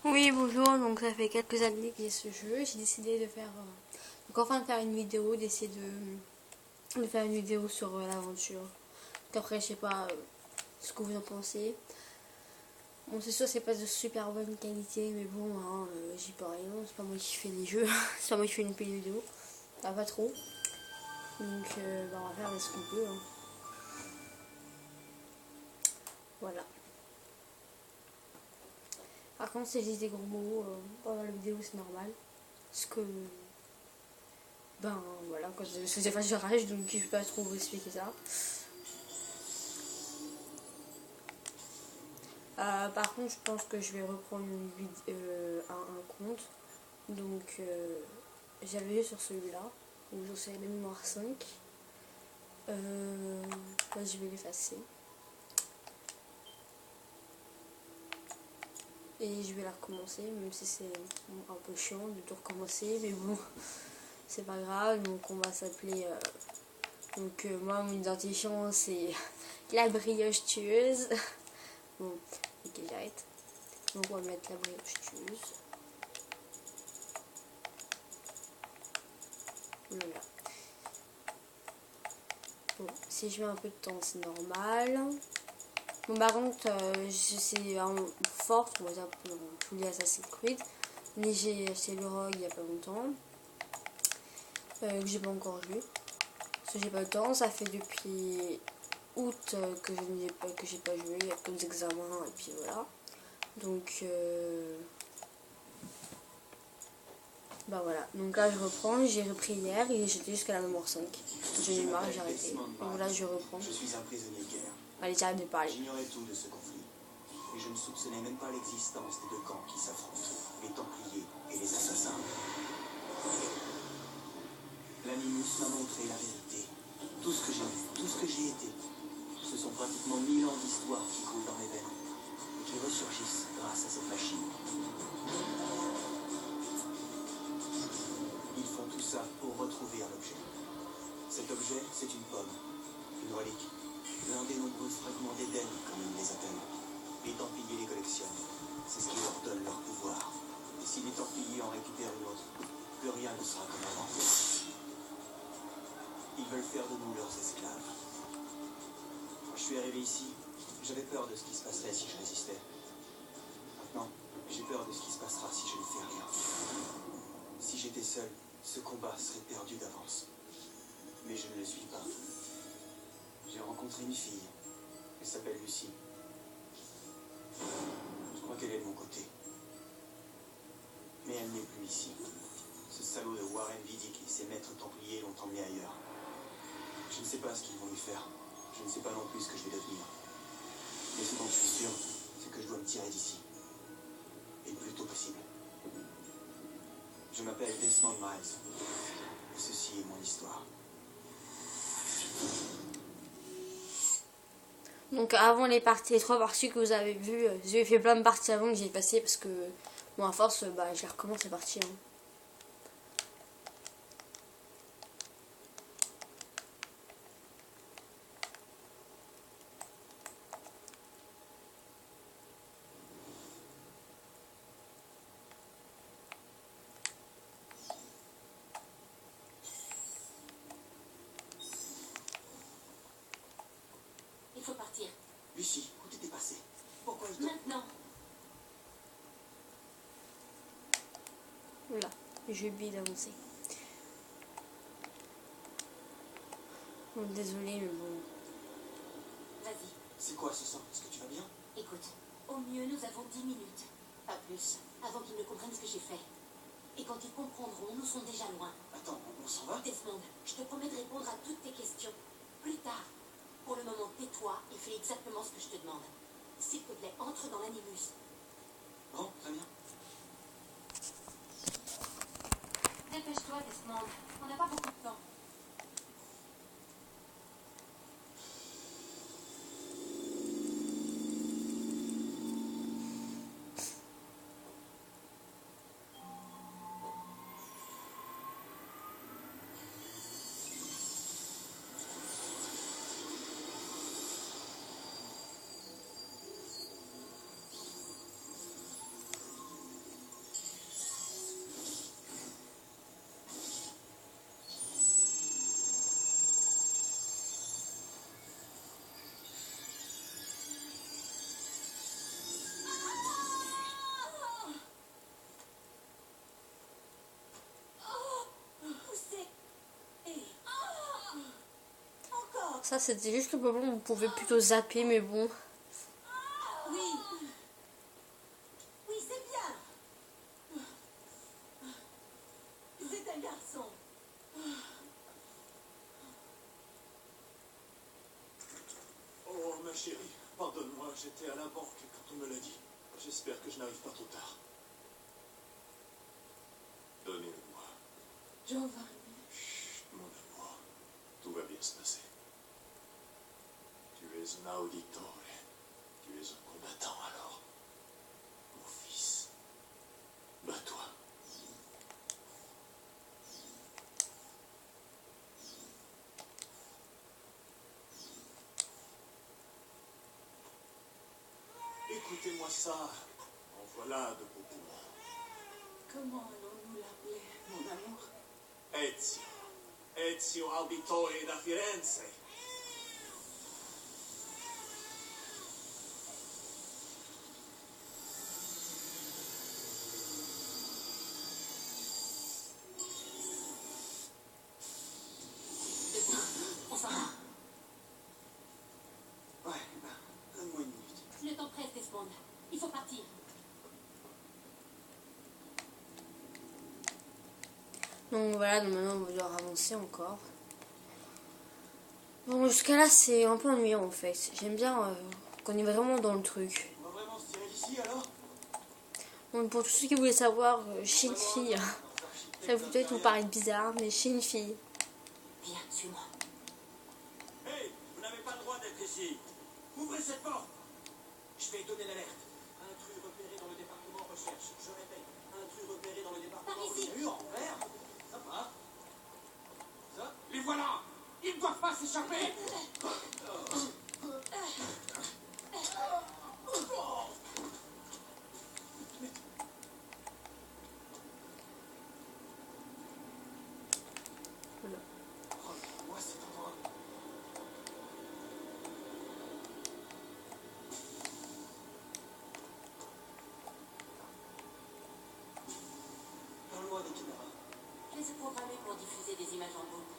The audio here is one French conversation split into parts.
Oui, bonjour, donc ça fait quelques années qu'il y a ce jeu. J'ai décidé de faire. Donc, enfin, de faire une vidéo, d'essayer de faire une vidéo sur l'aventure. Donc, après, je sais pas ce que vous en pensez. Bon, c'est sûr, c'est pas de super bonne qualité, mais bon, hein, j'y peux rien. C'est pas moi qui fais les jeux, c'est pas moi qui fais une vidéo. Ça va pas trop. Donc, on va faire ce qu'on peut. Hein. Voilà. Par contre, si je dis des gros mots pendant la vidéo, c'est normal. Parce que. Ben voilà, quand je rage, donc je peux pas trop vous expliquer ça. Par contre, je pense que je vais reprendre un compte. Donc, j'avais vu sur celui-là, où j'en sais la mémoire 5. Je vais l'effacer. Et je vais la recommencer, même si c'est un peu chiant de tout recommencer. Mais bon, c'est pas grave. Donc, on va s'appeler. Moi, mon identifiant, c'est la brioche tueuse. Bon, ok, j'arrête. Donc, on va mettre la brioche tueuse. Voilà. Bon, si je mets un peu de temps, c'est normal. Bon, par contre, c'est en force, on va dire, pour tous les Assassin's Creed. Mais j'ai acheté le Rogue il y a pas longtemps. Que j'ai pas encore joué. Parce que j'ai pas le temps. Ça fait depuis août que j'ai pas joué. Il y a plein d'examens et puis voilà. Donc, bah voilà. Donc là, je reprends. J'ai repris hier et j'étais jusqu'à la mémoire 5. J'ai eu marre, j'ai arrêté. Donc là, je reprends. Je suis un prisonnier de guerre. Allez, j'arrête de parler. J'ignorais tout de ce conflit. Et je ne soupçonnais même pas l'existence des deux camps qui s'affrontent, les Templiers et les Assassins. L'Animus m'a montré la vérité. Tout ce que j'ai vu, tout ce que j'ai été. Ce sont pratiquement 1000 ans d'histoire qui coulent dans mes veines et qui ressurgissent grâce à cette machine. Ils font tout ça pour retrouver un objet. Cet objet, c'est une pomme, une relique, l'un des nombreux fragments d'Éden, comme ils les appellent. Les Templiers les collectionnent. C'est ce qui leur donne leur pouvoir. Et si les Templiers en récupèrent une autre, plus rien ne sera comme avant. Ils veulent faire de nous leurs esclaves. Quand je suis arrivé ici, j'avais peur de ce qui se passerait si je résistais. Maintenant, j'ai peur de ce qui se passera si je ne fais rien. Si j'étais seul, ce combat serait perdu d'avance. Mais je ne le suis pas. J'ai rencontré une fille. Elle s'appelle Lucie. Je crois qu'elle est de mon côté. Mais elle n'est plus ici. Ce salaud de Warren Vidic et ses maîtres templiers l'ont emmené ailleurs. Je ne sais pas ce qu'ils vont lui faire. Je ne sais pas non plus ce que je vais devenir. Mais ce dont je suis sûr, c'est que je dois me tirer d'ici. Et le plus tôt possible. Je m'appelle Desmond Miles. Et ceci est mon histoire. Donc avant les 3 parties que vous avez vues, j'ai fait plein de parties avant que j'ai passé parce que bon à force je les recommence les parties. Hein. Il faut partir. Lucie, où t'étais passée? Pourquoi je... Maintenant. Voilà, j'ai oublié d'avancer. Bon, désolé mais bon. Vas-y. C'est quoi ce sang? Est-ce que tu vas bien? Écoute, au mieux nous avons 10 minutes. Pas plus. Avant qu'ils ne comprennent ce que j'ai fait. Et quand ils comprendront, nous sommes déjà loin. Attends, on s'en va? Desmond, je te promets de répondre à toutes tes questions. Plus tard. Pour le moment, tais-toi et fais exactement ce que je te demande. S'il te plaît, entre dans l'animus. Bon, très bien. Dépêche-toi, Desmond. On n'a pas beaucoup de temps. Ça, c'était juste le moment où on pouvait plutôt zapper, mais bon. Oui. Oui, c'est bien. C'est un garçon. Oh, ma chérie, pardonne-moi, j'étais à la banque quand on me l'a dit. J'espère que je n'arrive pas trop tard. Donnez-le-moi. Giovanni. Chut, mon amour. Tout va bien se passer. Tu es un auditore. Tu es un combattant alors. Mon fils. Bats-toi. Écoutez-moi ça. En voilà de beaux poumons. Comment allons-nous l'appeler, mon amour? Ezio. Ezio Auditore da Firenze. On s'en va. Ouais, donne-moi une minute. Le temps presse, Desmond. Il faut partir. Donc voilà, donc maintenant on va devoir avancer encore. Bon, jusqu'à là c'est un peu ennuyant en fait. J'aime bien qu'on est vraiment dans le truc. On va vraiment se tirer d'ici alors? Donc pour tous ceux qui voulaient savoir, chez une fille, ça va peut-être vous paraître bizarre, mais chez une fille. Viens, suis-moi. Hey, vous n'avez pas le droit d'être ici. Ouvrez cette porte. Je vais donner l'alerte. Intrus repéré dans le département recherche. Je répète, intrus repéré dans le département Par ici. recherche. En vert. Ça va. Ça. Les voilà. Ils ne doivent pas s'échapper. Moi, cet endroit. Parle-moi des caméras. Je les ai programmés pour diffuser des images en boucle.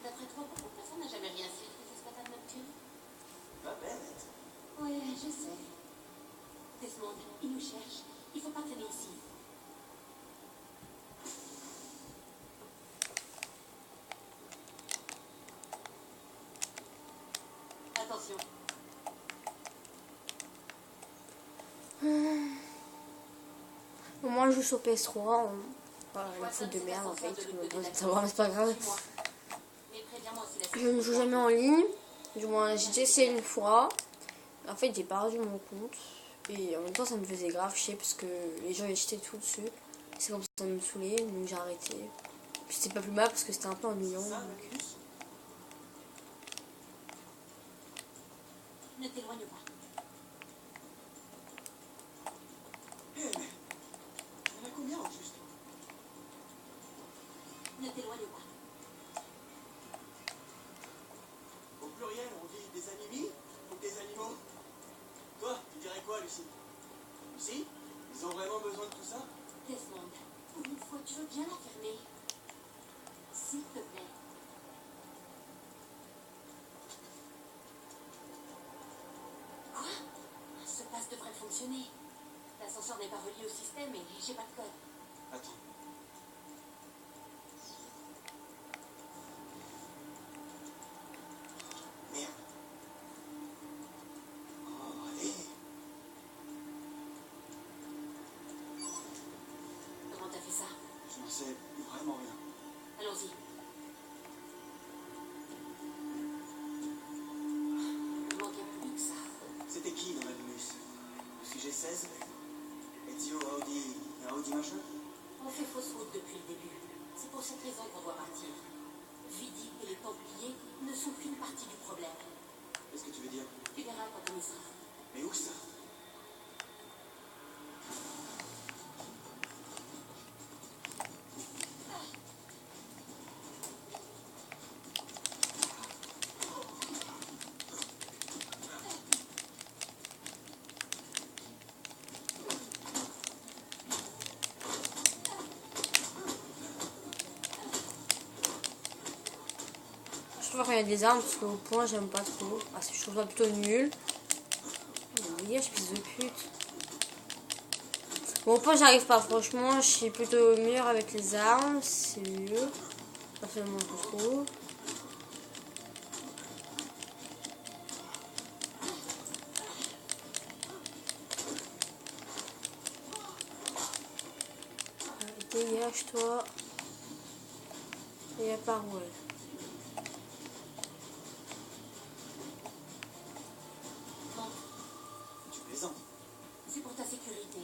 D'après toi, pourquoi personne n'a jamais rien su de ce matin de Neptune? Va bête. Oui, je sais. Desmond, ils nous cherchent. Il faut pas traîner ici. Attention. Au moins je joue sur PS3. Voilà, la faute de merde en fait. Savoir, mais c'est pas grave. Suis-moi. Mais préviens-moi si la Je ne joue jamais en ligne. Du moins, j'ai déjà essayé une fois. En fait, j'ai perdu mon compte. Et en même temps, ça me faisait grave chier parce que les gens étaient tout dessus. C'est comme ça me saoulait, donc j'ai arrêté. Puis c'était pas plus mal parce que c'était un peu ennuyant. Ça, donc. Magnus? Ne t'éloigne pas. Eh, mais. Il y en a combien au juste? Ne t'éloigne pas. Au pluriel, on dit des animés ou des animaux? Toi, tu dirais quoi, Lucie? Lucie? Ils ont vraiment besoin de tout ça? Desmond, pour une fois, tu veux bien l'affirmer? S'il te plaît. Quoi? Ce passe devrait fonctionner. L'ascenseur n'est pas relié au système et j'ai pas de code. Attends. Merde. Oh, allez. Comment t'as fait ça? Je n'en sais vraiment rien. Allons-y. Il manquait plus que ça. C'était qui dans l'animus? Le sujet 16? Ezio Audi machin? On fait fausse route depuis le début. C'est pour cette raison qu'on doit partir. Vidi et les Templiers ne sont qu'une partie du problème. Qu'est-ce que tu veux dire? Tu verras quand on y sera. Mais où ça? Je trouve il y a des armes, parce qu'au point, j'aime pas trop. Ah, je trouve ça plutôt nul. Dégage, fils de pute. Bon, au point, j'arrive pas. Franchement, je suis plutôt meilleure avec les armes. C'est mieux. Personnellement, je trouve. Dégage, toi. Et à part, ouais. Bon, Tu plaisantes. c'est pour ta sécurité.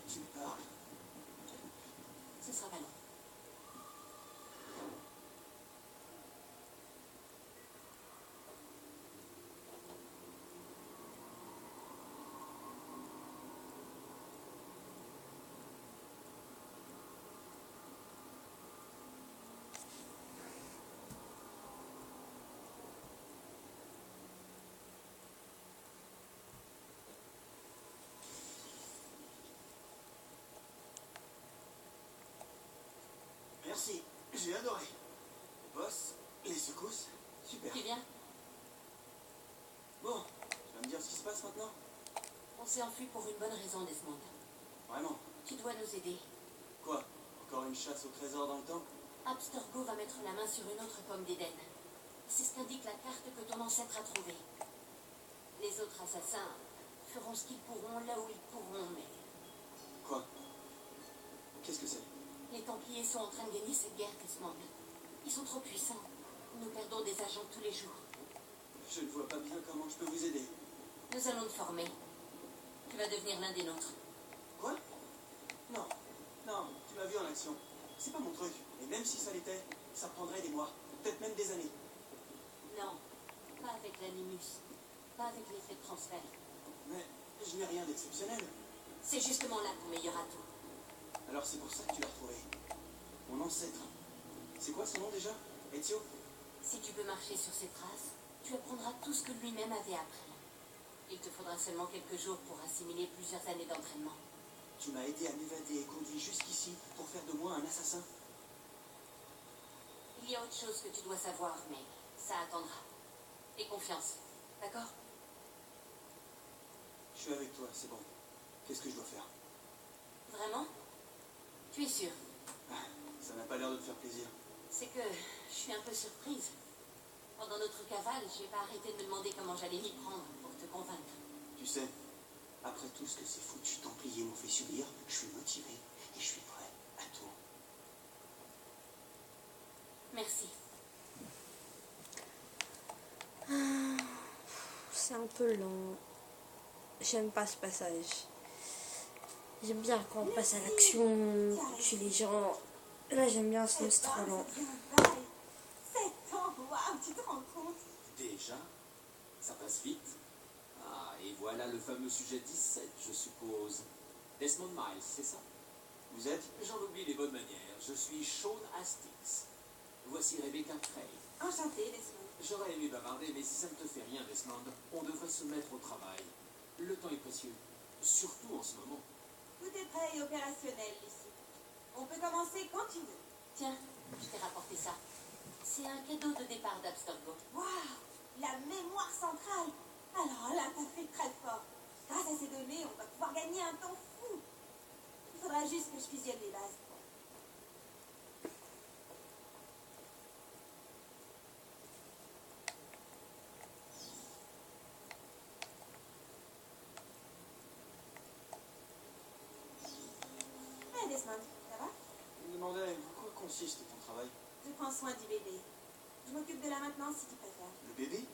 Tu me parles. Ce sera pas long. Merci, j'ai adoré. Boss, les secousses, super. Tu viens? Bon, tu vas me dire ce qui se passe maintenant? On s'est enfui pour une bonne raison, Desmond. Vraiment? Tu dois nous aider. Quoi? Encore une chasse au trésor dans le temps? Abstergo va mettre la main sur une autre pomme d'Éden. C'est ce qu'indique la carte que ton ancêtre a trouvée. Les autres assassins feront ce qu'ils pourront là où ils pourront, mais Quoi? Qu'est-ce que c'est? les Templiers sont en train de gagner cette guerre, Desmond. Ils sont trop puissants. Nous perdons des agents tous les jours. Je ne vois pas bien comment je peux vous aider. Nous allons te former. Tu vas devenir l'un des nôtres. Quoi? Non, non, tu m'as vu en action. C'est pas mon truc. Et même si ça l'était, ça prendrait des mois, peut-être même des années. Non, pas avec l'animus. Pas avec l'effet de transfert. Mais je n'ai rien d'exceptionnel. C'est justement là ton meilleur atout. Alors c'est pour ça que tu l'as retrouvé. Mon ancêtre. C'est quoi son nom déjà? Ezio? Si tu veux marcher sur ses traces, tu apprendras tout ce que lui-même avait appris. Il te faudra seulement quelques jours pour assimiler plusieurs années d'entraînement. Tu m'as aidé à m'évader et conduit jusqu'ici pour faire de moi un assassin. Il y a autre chose que tu dois savoir, mais ça attendra. Aie confiance, d'accord? Je suis avec toi, c'est bon. Qu'est-ce que je dois faire? Vraiment? Tu es sûr? Ça n'a pas l'air de te faire plaisir. C'est que je suis un peu surprise. Pendant notre cavale, j'ai pas arrêté de me demander comment j'allais m'y prendre pour te convaincre. Tu sais, après tout ce que ces foutus Templiers m'ont fait subir, je suis motivé et je suis prêt à tout. Merci. C'est un peu lent. J'aime pas ce passage. J'aime bien quand on passe à l'action, chez les gens. Là, j'aime bien, sinon c'est trop lent. 7 ans, waouh, tu te rends compte? Déjà? Ça passe vite. Ah, et voilà le fameux sujet 17, je suppose. Desmond Miles, c'est ça? Vous êtes? J'en oublie les bonnes manières. Je suis Sean Hastings. Voici Rebecca Frey. Enchantée, Desmond. J'aurais aimé bavarder, mais si ça ne te fait rien, Desmond, on devrait se mettre au travail. Le temps est précieux, surtout en ce moment. Tout est prêt et opérationnel ici. On peut commencer quand tu veux. Tiens, je t'ai rapporté ça. C'est un cadeau de départ d'Abstergo. Waouh, la mémoire centrale. Alors là, t'as fait très fort. Grâce à ces données, on va pouvoir gagner un temps fou. Il faudra juste que je fusionne les bases. Hey Desmond, ça va? Je me demandais en quoi consiste ton travail? Je prends soin du bébé. Je m'occupe de la maintenance si tu préfères. Le bébé?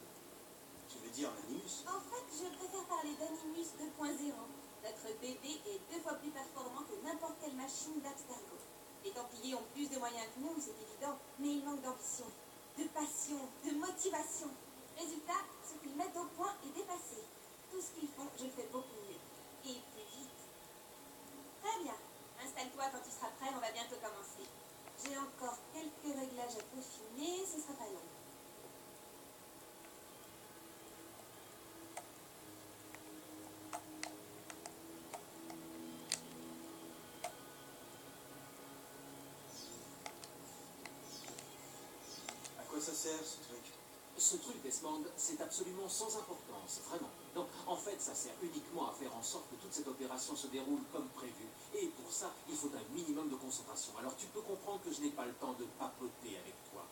Tu veux dire l'animus? En fait, je préfère parler d'Animus 2.0. Notre bébé est 2 fois plus performant que n'importe quelle machine d'Abstergo. Les Templiers ont plus de moyens que nous, c'est évident, mais ils manquent d'ambition, de passion, de motivation. Résultat, ce qu'ils mettent au point est dépassé. Tout ce qu'ils font, je le fais beaucoup mieux. Et plus vite. Très bien. Installe-toi quand tu seras prêt, on va bientôt commencer. J'ai encore quelques réglages à peaufiner, ce sera pas long. À quoi ça sert ce truc? Ce truc, Desmond, c'est absolument sans importance, vraiment. Donc, en fait, ça sert uniquement à faire en sorte que toute cette opération se déroule comme prévu. Et pour ça, il faut un minimum de concentration. Alors, tu peux comprendre que je n'ai pas le temps de papoter avec toi.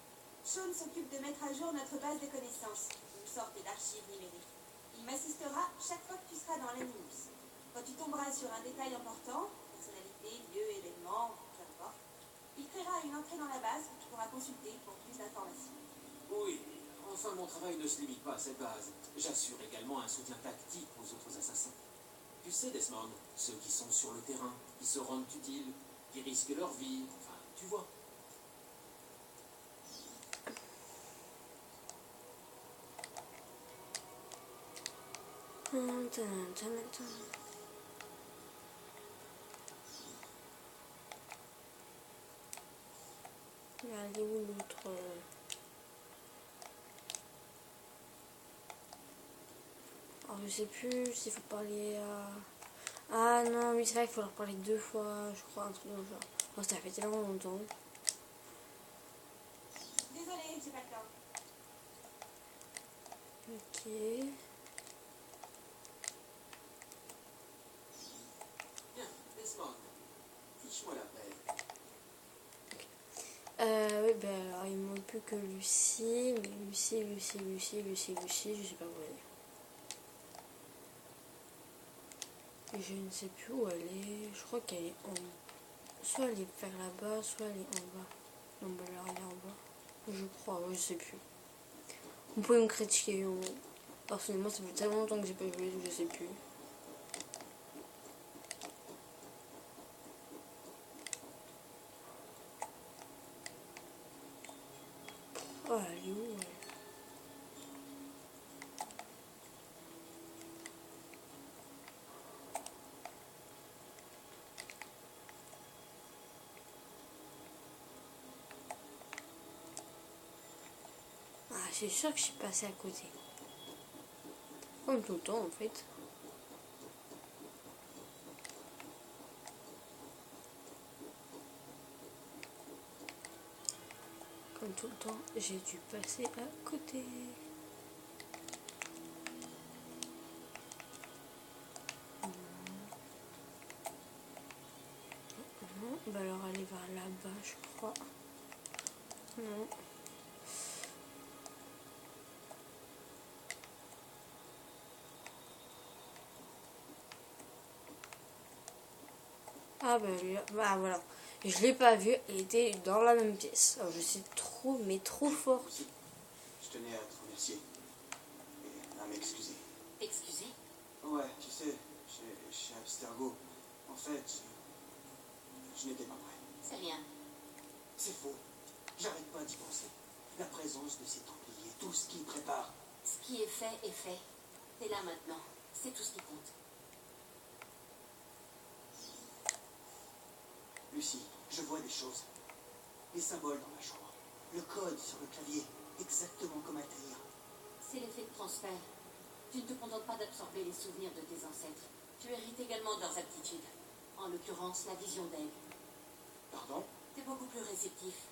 Sean s'occupe de mettre à jour notre base de connaissances, une sorte d'archive numérique. Il m'assistera chaque fois que tu seras dans l'Animus. Quand tu tomberas sur un détail important, personnalité, lieu, événement, peu importe, il créera une entrée dans la base que tu pourras consulter pour plus d'informations. Oui, enfin, mon travail ne se limite pas à cette base. J'assure également un soutien tactique aux autres assassins. Tu sais, Desmond, ceux qui sont sur le terrain, qui se rendent utiles, qui risquent leur vie, enfin, tu vois. Mais elle est où l'autre Alors je sais plus s'il faut parler à... Ah non, oui c'est vrai qu'il faut leur parler 2 fois, je crois, un truc dans le genre. Oh, ça fait tellement longtemps. Désolée, j'ai pas le temps. Ok. Bien, Desmond, fiche-moi la paix. Oui, ben alors il me manque plus que Lucie, mais Lucie, je sais pas où elle est. Je ne sais plus où elle est, je crois qu'elle est en... Soit elle est vers là-bas, soit elle est en bas. Non, bah alors elle est en bas. Je crois, je sais plus. Vous pouvez me critiquer, personnellement ça fait tellement longtemps que j'ai pas joué, donc je sais plus. Oh, elle est où elle? Ah, c'est sûr que je suis passée à côté. Comme tout le temps en fait. Comme tout le temps, j'ai dû passer à côté. Non, bah alors aller vers là-bas, je crois. Non. Ah bah voilà. Je l'ai pas vu, il était dans la même pièce. Alors je suis trop, mais trop forte. Je tenais à te remercier. Et à m'excuser. Excusez? Ouais, tu sais, chez Abstergo, en fait, je n'étais pas prêt. C'est rien. C'est faux. J'arrête pas d'y penser. La présence de ces Templiers, tout ce qu'ils préparent. Ce qui est fait est fait. T'es là maintenant. C'est tout ce qui compte. Lucie, je vois des choses. Les symboles dans ma chambre. Le code sur le clavier. Exactement comme Altaïr. C'est l'effet de transfert. Tu ne te contentes pas d'absorber les souvenirs de tes ancêtres. Tu hérites également de leurs aptitudes. En l'occurrence, la vision d'Egg. Pardon? T'es beaucoup plus réceptif.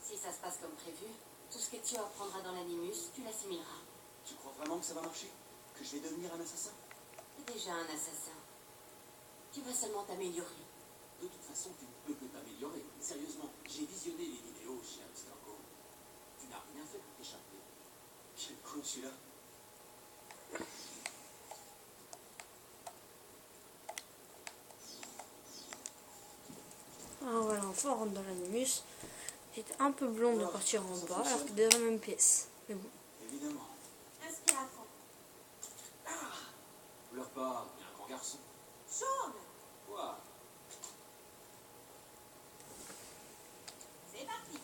Si ça se passe comme prévu, tout ce que tu apprendras dans l'animus, tu l'assimileras. Tu crois vraiment que ça va marcher? Que je vais devenir un assassin? T'es déjà un assassin. Tu vas seulement t'améliorer. De toute façon, tu ne peux que t'améliorer. Sérieusement, j'ai visionné les vidéos chez Abstergo. Tu n'as rien fait pour t'échapper. Quel con celui-là. Ah voilà, enfin on rentre dans l'animus. J'étais un peu blonde de partir en bas, alors que dans la même pièce. Mais bon. Évidemment. Inspire à fond. Pleure pas, il y a un grand garçon. Sean, Quoi? c'est parti.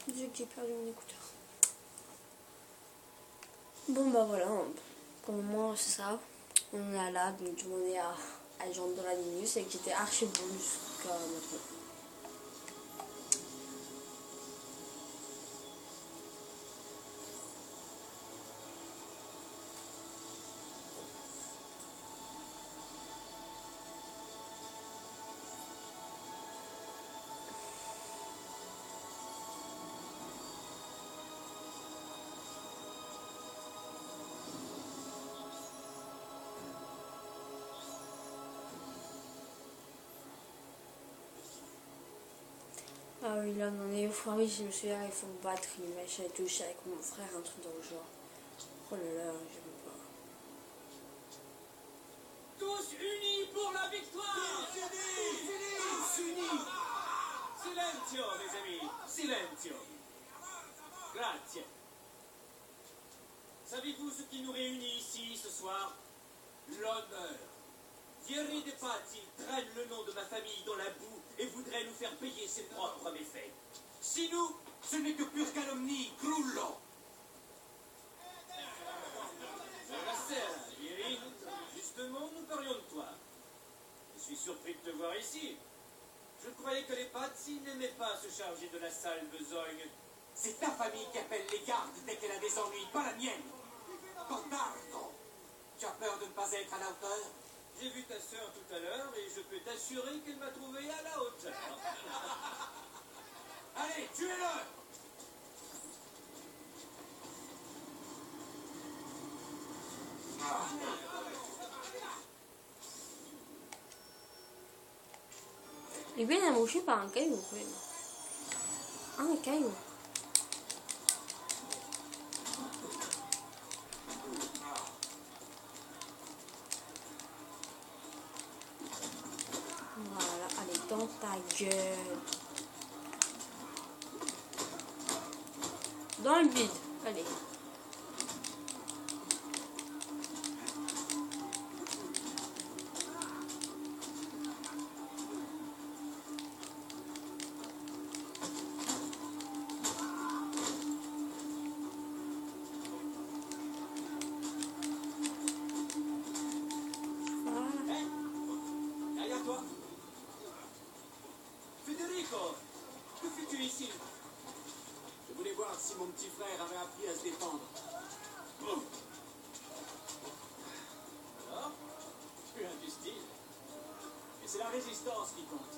Dieu que j'ai perdu mon écouteur. Bon bah voilà, pour le moment c'est ça. On est là, donc on est à Agent dans l'animus et qui était archi bon jusqu'à maintenant. Ah oui, là on en est au foire, oui, je me souviens, il faut battre une machin et tout, je suis avec mon frère, un truc dans le genre. Oh là là, je veux pas. Tous unis pour la victoire. Tous unis. Silenzio, mes amis. Silenzio. Grazie. Savez-vous ce qui nous réunit ici ce soir? L'honneur. Thierry de Pazzi traîne le nom de ma famille dans la boue et voudrait nous faire payer ses propres méfaits. Si nous, ce n'est que pure calomnie, Grullo. Thierry, justement, nous parlions de toi. Je suis surpris de te voir ici. Je croyais que les Pazzi n'aimaient pas se charger de la sale besogne. C'est ta famille qui appelle les gardes dès qu'elle a des ennuis, pas la mienne. Condardo, tu as peur de ne pas être à la hauteur? J'ai vu ta sœur tout à l'heure et je peux t'assurer qu'elle m'a trouvé à la hauteur. Allez, tuez-le! Il viene amoché par un caillou, quello. Ah, un caillou. Voilà, allez, dans ta gueule. Dans le vide, allez. Derrière toi. Federico, que fais-tu ici? Je voulais voir si mon petit frère avait appris à se défendre. Alors, tu as du style. Et c'est la résistance qui compte.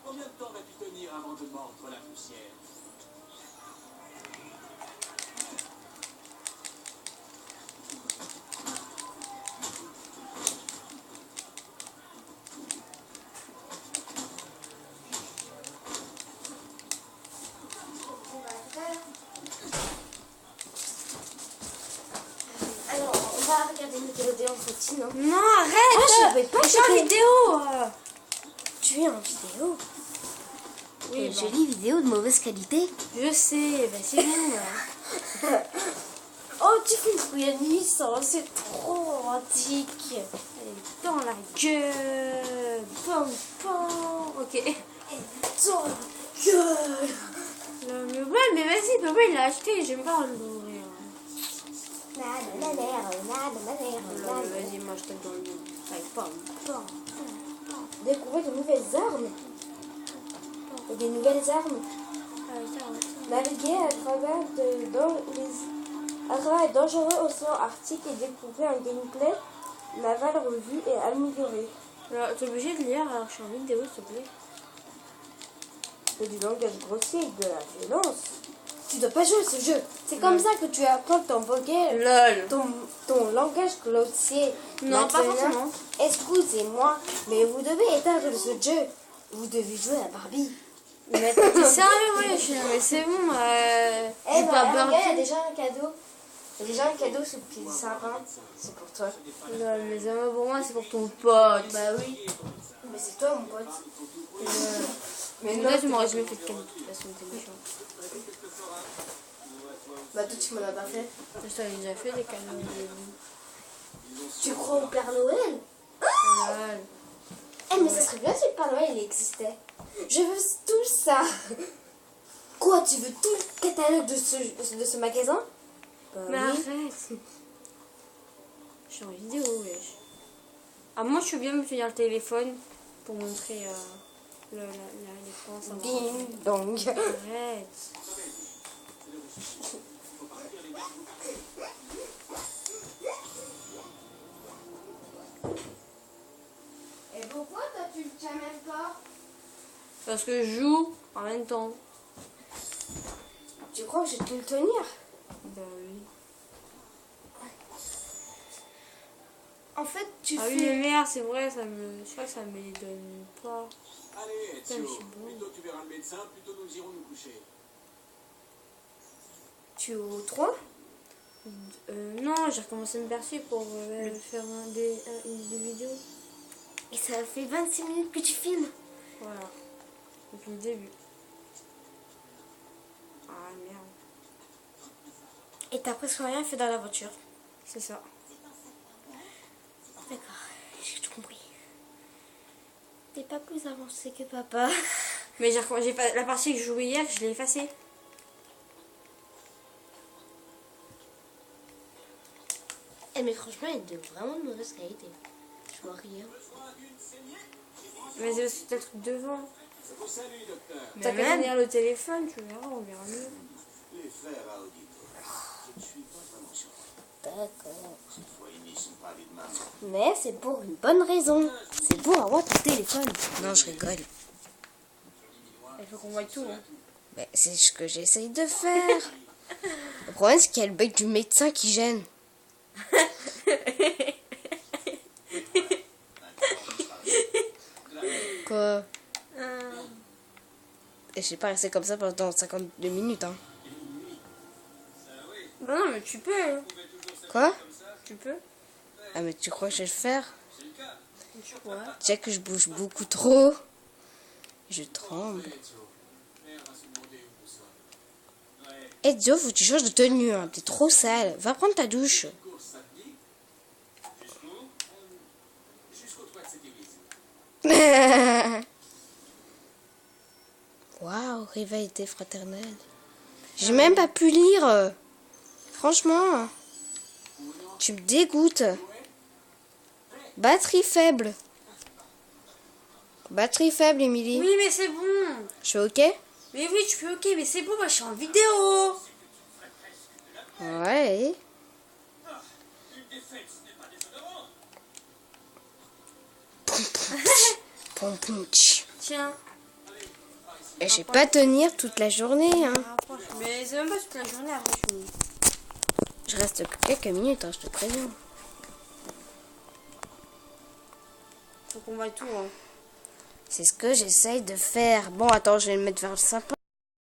Combien de temps vas-tu tenir avant de mordre la poussière? Alors, on va regarder une vidéo en routine. Hein. Non, arrête! Ah, je savais pas Je que suis en c'était- vidéo! Tu es en vidéo. Oui, Une bah, jolie vidéo de mauvaise qualité. je sais, bah c'est bon. Oh, tu fais une bouillonne nuisance, c'est trop romantique. Allez, dans la gueule! Pom, pom! Ok. Dans la gueule. Non, mais ouais, mais vas-y, papa il l'a acheté, j'aime pas l'ouvrir. Non, mais vas-y, moi je t'aime dans le dos. Allez, pom, pom. Découvrir de nouvelles armes. Et des nouvelles armes. Allez, ça va. Naviguer à travers les dangereux océans arctiques et découvrir un gameplay naval revu et amélioré. Alors, t'es obligé de lire, alors je suis en vidéo, s'il te plaît. Et du langage grossier et de la violence. Tu dois pas jouer à ce jeu. C'est comme ça que tu apprends ton vocabulaire. LOL! Ton langage grossier. Non, pas Maintenant, forcément. Excusez-moi, mais vous devez éteindre ce jeu. Vous devez jouer à Barbie. Mais t'es sérieux, wesh? Mais c'est bon, Eh dis pas ben, Barbie. regarde, il y a déjà un cadeau. Il y a déjà un cadeau sous le pied sapin. C'est pour toi. LOL, mais amours pour moi, c'est pour ton pote. Bah oui. Mais c'est toi, mon pote. Mais là, tu m'aurais jamais fait de cadeau, de toute façon, t'es méchant. Bah toi, tu m'en as pas fait. Je t'avais déjà fait des cadeaux. Tu crois au Père Noël? LOL. Eh, mais ça serait bien si le Père Noël il existait. Je veux tout ça. Quoi, tu veux tout le catalogue de ce magasin? Bah Mais oui. arrête. Je suis en vidéo, wesh. Ah, moi, je suis bien me tenir le téléphone pour montrer l'écran. Ça va. Ding dong. Arrête. Et pourquoi toi tu le tiens même pas? Parce que je joue en même temps. Tu crois que je vais te le tenir? Bah oui. En fait, tu Ah fais... oui, mais merde, c'est vrai, je crois que ça me les donne pas. Allez, Putain, mais Ezio, je suis bon. plutôt tu verras le médecin, plutôt nous irons nous coucher. Tu es au 3? Non, j'ai recommencé à me bercer pour faire des vidéos. Et ça fait 26 minutes que tu filmes. Voilà. Depuis le début. Ah merde. Et t'as presque rien fait dans la voiture. C'est ça. D'accord, j'ai tout compris. T'es pas plus avancé que papa. Mais j'ai pas la partie que je jouais hier, je l'ai effacée. Eh mais franchement, elle est de vraiment de mauvaise qualité. Je vois rien. Mais c'est aussi le truc devant. Je vous salue, docteur. Mais T'as t'as quand qu'à même- tenir le téléphone, tu verras, on verra mieux. Les frères à Auditore, je ne suis pas vraiment sûr. D'accord. Cette fois, ils n'y sont pas allés de main. Mais c'est pour une bonne raison. C'est pour avoir ton téléphone. Non, je rigole. Il faut qu'on voie tout. Hein. Mais c'est ce que j'essaye de faire. Le problème, c'est qu'il y a le bec du médecin qui gêne. Quoi? Et je vais pas rester comme ça pendant 52 minutes. Hein. Bah non, mais tu peux. Hein. Quoi? Tu peux. Ah, mais tu crois que je vais le faire? Ouais. Tu sais que je bouge beaucoup trop. Je tremble. Ezio, faut que tu changes de tenue. Hein. T'es trop sale. Va prendre ta douche. Course samedi. Jusqu'au toit de cette église. Waouh, rivalité fraternelle. J'ai même pas pu lire. Franchement, tu me dégoûtes. Batterie faible. Batterie faible, Émilie. Oui, mais c'est bon. Je suis ok? Mais oui, tu peux, ok, mais c'est bon, moi je suis en vidéo. Ouais. Pom, pom, tch. Tiens. Et je vais pas tenir toute la journée. Hein. Rapproche. Mais c'est même pas toute la journée après, je suis. Je reste que quelques minutes, hein, je te préviens. Faut qu'on voie tout. Hein. C'est ce que j'essaye de faire. Bon, attends, je vais le mettre vers le sapin.